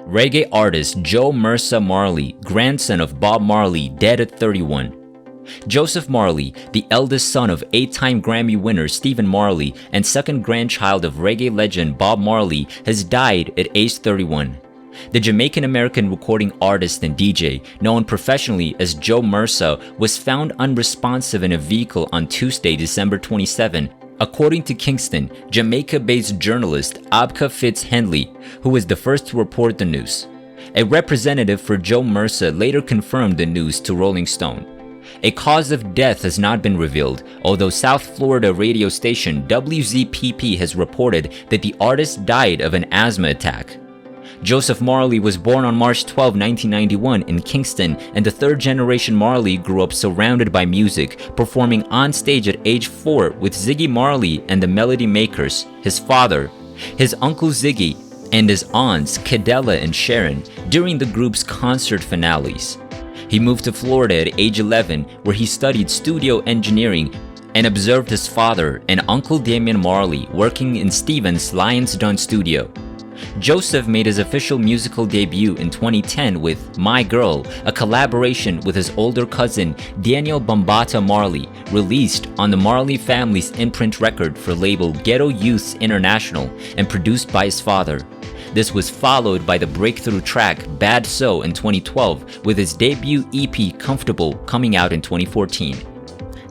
Reggae artist Joe Mersa Marley, grandson of Bob Marley, dead at 31. Joseph Marley, the eldest son of 8-time Grammy winner Stephen Marley and second grandchild of reggae legend Bob Marley, has died at age 31. The Jamaican-American recording artist and DJ, known professionally as Joe Mersa, was found unresponsive in a vehicle on Tuesday, December 27, according to Kingston, Jamaica-based journalist Abka Fitz-Henley, who was the first to report the news. A representative for Joe Mersa later confirmed the news to Rolling Stone. A cause of death has not been revealed, although South Florida radio station WZPP has reported that the artist died of an asthma attack. Joseph Marley was born on March 12, 1991 in Kingston, and the third-generation Marley grew up surrounded by music, performing on stage at age 4 with Ziggy Marley and the Melody Makers, his father, his uncle Ziggy, and his aunts Cadella and Sharon during the group's concert finales. He moved to Florida at age 11, where he studied studio engineering and observed his father and Uncle Damian Marley working in Stephen's Lion's Den studio. Joseph made his official musical debut in 2010 with My Girl, a collaboration with his older cousin Daniel Bambata Marley, released on the Marley family's imprint record for label Ghetto Youths International and produced by his father. This was followed by the breakthrough track Bad So in 2012, with his debut EP Comfortable coming out in 2014.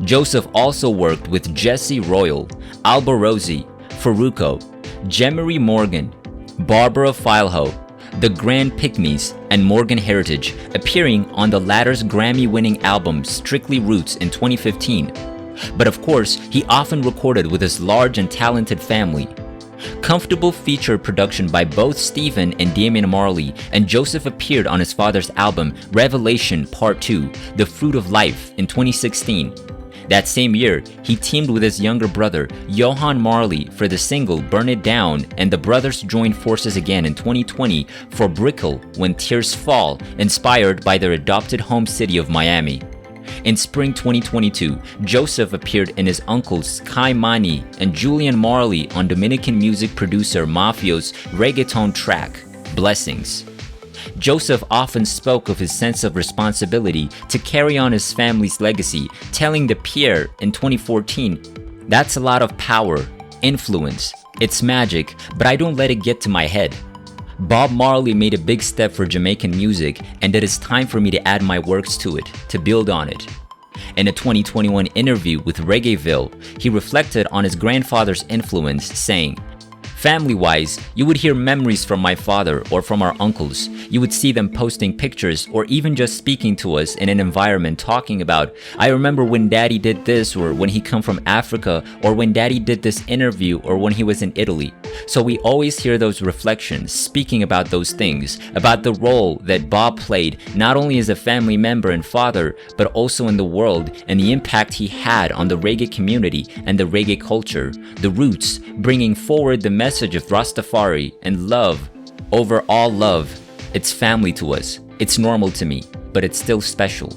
Joseph also worked with Jesse Royal, Alba Rosie, Faruko, Jemery Morgan, Barbara Fileho, The Grand Pygmies, and Morgan Heritage, appearing on the latter's Grammy-winning album Strictly Roots in 2015. But of course, he often recorded with his large and talented family. Comfortable featured production by both Stephen and Damian Marley, and Joseph appeared on his father's album Revelation Part 2, The Fruit of Life, in 2016. That same year, he teamed with his younger brother, Johan Marley, for the single Burn It Down, and the brothers joined forces again in 2020 for Brickell When Tears Fall, inspired by their adopted home city of Miami. In spring 2022, Joseph appeared in his uncles Sky Mani and Julian Marley on Dominican music producer Mafio's reggaeton track, Blessings. Joseph often spoke of his sense of responsibility to carry on his family's legacy, telling the Pierre in 2014, "That's a lot of power, influence, it's magic, but I don't let it get to my head. Bob Marley made a big step for Jamaican music, and it is time for me to add my works to it, to build on it." In a 2021 interview with Reggaeville, he reflected on his grandfather's influence, saying, "Family-wise, you would hear memories from my father or from our uncles. You would see them posting pictures or even just speaking to us in an environment talking about, 'I remember when daddy did this,' or 'when he come from Africa,' or 'when daddy did this interview,' or 'when he was in Italy." So we always hear those reflections, speaking about those things, about the role that Bob played not only as a family member and father, but also in the world, and the impact he had on the reggae community and the reggae culture, the roots, bringing forward the message of Rastafari and love over all love. It's family to us. It's normal to me, but it's still special.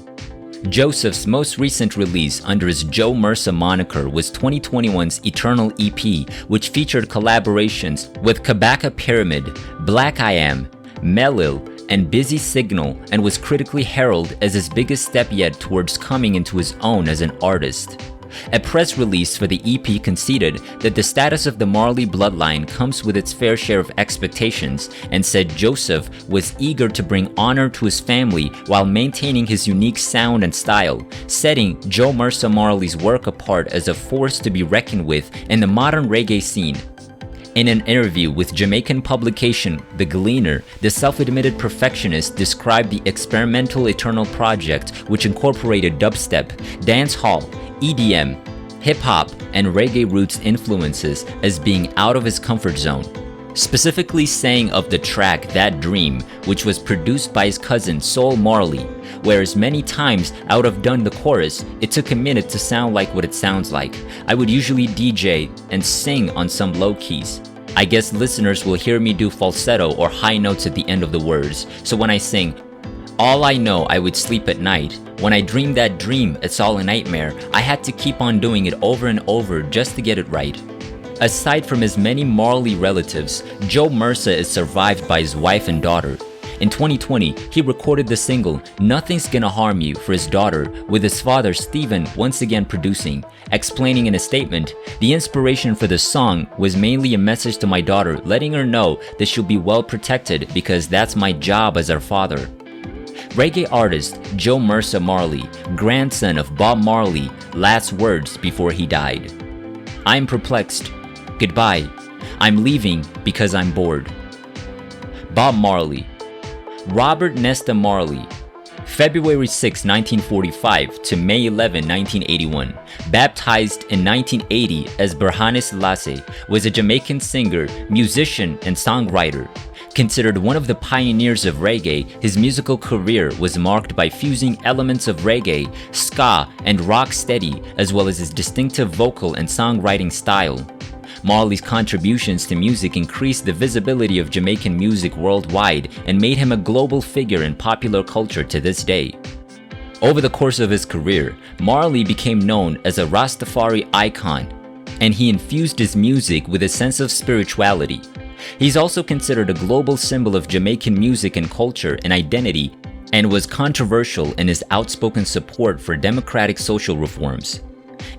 Joseph's most recent release under his Joe Mersa moniker was 2021's Eternal EP, which featured collaborations with Kabaka Pyramid, Black I Am, Melil, and Busy Signal, and was critically heralded as his biggest step yet towards coming into his own as an artist. A press release for the EP conceded that the status of the Marley bloodline comes with its fair share of expectations, and said Joseph was eager to bring honor to his family while maintaining his unique sound and style, setting Joe Mersa Marley's work apart as a force to be reckoned with in the modern reggae scene. In an interview with Jamaican publication The Gleaner, the self-admitted perfectionist described the experimental Eternal project, which incorporated dubstep, dancehall, EDM, hip-hop, and reggae roots influences, as being out of his comfort zone. Specifically saying of the track That Dream, which was produced by his cousin Soul Marley, whereas many times I would have done the chorus, it took a minute to sound like what it sounds like. I would usually DJ and sing on some low keys. I guess listeners will hear me do falsetto or high notes at the end of the words, so when I sing, "All I know I would sleep at night. When I dream that dream, it's all a nightmare," I had to keep on doing it over and over just to get it right. Aside from his many Marley relatives, Joe Mersa is survived by his wife and daughter. In 2020, he recorded the single Nothing's Gonna Harm You for his daughter, with his father Stephen once again producing, explaining in a statement, "The inspiration for the song was mainly a message to my daughter, letting her know that she'll be well protected because that's my job as her father." Reggae artist Joe Mersa Marley, grandson of Bob Marley, last words before he died. "I'm perplexed. Goodbye. I'm leaving because I'm bored." Bob Marley. Robert Nesta Marley, February 6, 1945 to May 11, 1981, baptized in 1980 as Berhane Selassie, was a Jamaican singer, musician, and songwriter. Considered one of the pioneers of reggae, his musical career was marked by fusing elements of reggae, ska, and rock steady, as well as his distinctive vocal and songwriting style. Marley's contributions to music increased the visibility of Jamaican music worldwide and made him a global figure in popular culture to this day. Over the course of his career, Marley became known as a Rastafari icon, and he infused his music with a sense of spirituality. He's also considered a global symbol of Jamaican music and culture and identity, and was controversial in his outspoken support for democratic social reforms.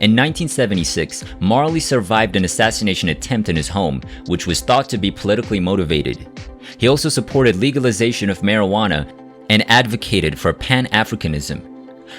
In 1976, Marley survived an assassination attempt in his home, which was thought to be politically motivated. He also supported legalization of marijuana and advocated for Pan-Africanism.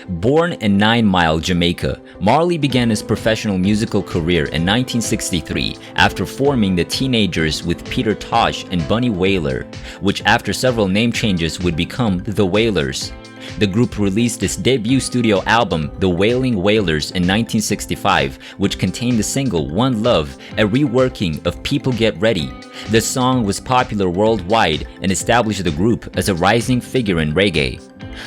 Born in 9 Mile, Jamaica, Marley began his professional musical career in 1963 after forming the Teenagers with Peter Tosh and Bunny Wailer, which after several name changes would become The Wailers. The group released its debut studio album, The Wailing Wailers, in 1965, which contained the single One Love, a reworking of People Get Ready. The song was popular worldwide and established the group as a rising figure in reggae.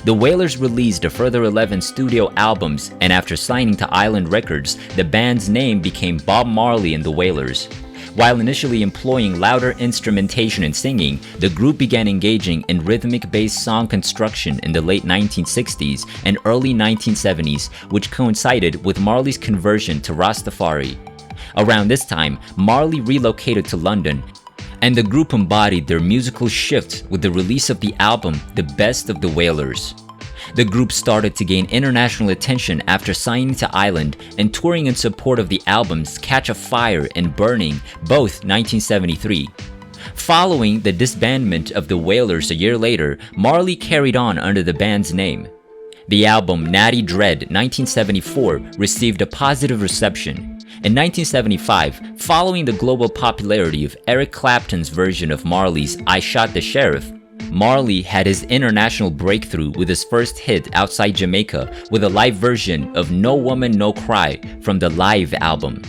The Wailers released a further 11 studio albums, and after signing to Island Records, the band's name became Bob Marley and the Wailers. While initially employing louder instrumentation and singing, the group began engaging in rhythmic-based song construction in the late 1960s and early 1970s, which coincided with Marley's conversion to Rastafari. Around this time, Marley relocated to London, and the group embodied their musical shift with the release of the album The Best of the Wailers. The group started to gain international attention after signing to Island and touring in support of the albums Catch a Fire and Burning, both 1973. Following the disbandment of the Wailers a year later, Marley carried on under the band's name. The album Natty Dread 1974 received a positive reception. In 1975, following the global popularity of Eric Clapton's version of Marley's I Shot the Sheriff, Marley had his international breakthrough with his first hit outside Jamaica with a live version of No Woman No Cry from the Live album.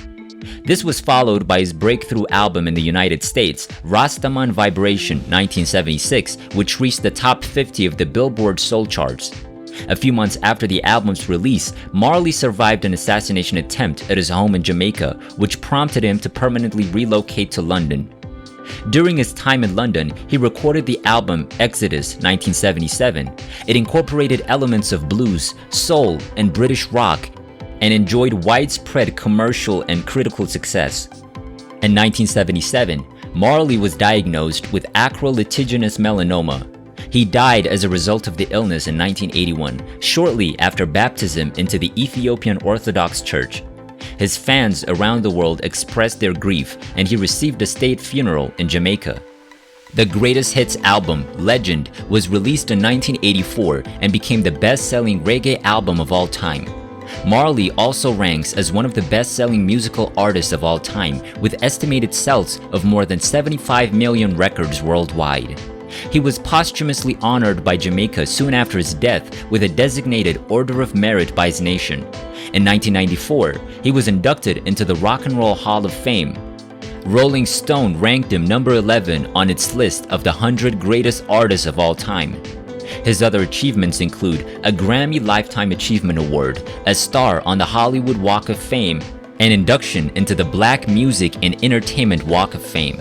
This was followed by his breakthrough album in the United States, Rastaman Vibration 1976, which reached the top 50 of the Billboard Soul charts. A few months after the album's release, Marley survived an assassination attempt at his home in Jamaica, which prompted him to permanently relocate to London. During his time in London, he recorded the album Exodus 1977. It incorporated elements of blues, soul, and British rock, and enjoyed widespread commercial and critical success. In 1977, Marley was diagnosed with acral litiginous melanoma. He died as a result of the illness in 1981, shortly after baptism into the Ethiopian Orthodox Church. His fans around the world expressed their grief, and he received a state funeral in Jamaica. The Greatest Hits album, Legend, was released in 1984 and became the best-selling reggae album of all time. Marley also ranks as one of the best-selling musical artists of all time, with estimated sales of more than 75 million records worldwide. He was posthumously honored by Jamaica soon after his death with a designated Order of Merit by his nation. In 1994, he was inducted into the Rock and Roll Hall of Fame. Rolling Stone ranked him number 11 on its list of the 100 greatest artists of all time. His other achievements include a Grammy Lifetime Achievement Award, a star on the Hollywood Walk of Fame, and induction into the Black Music and Entertainment Walk of Fame.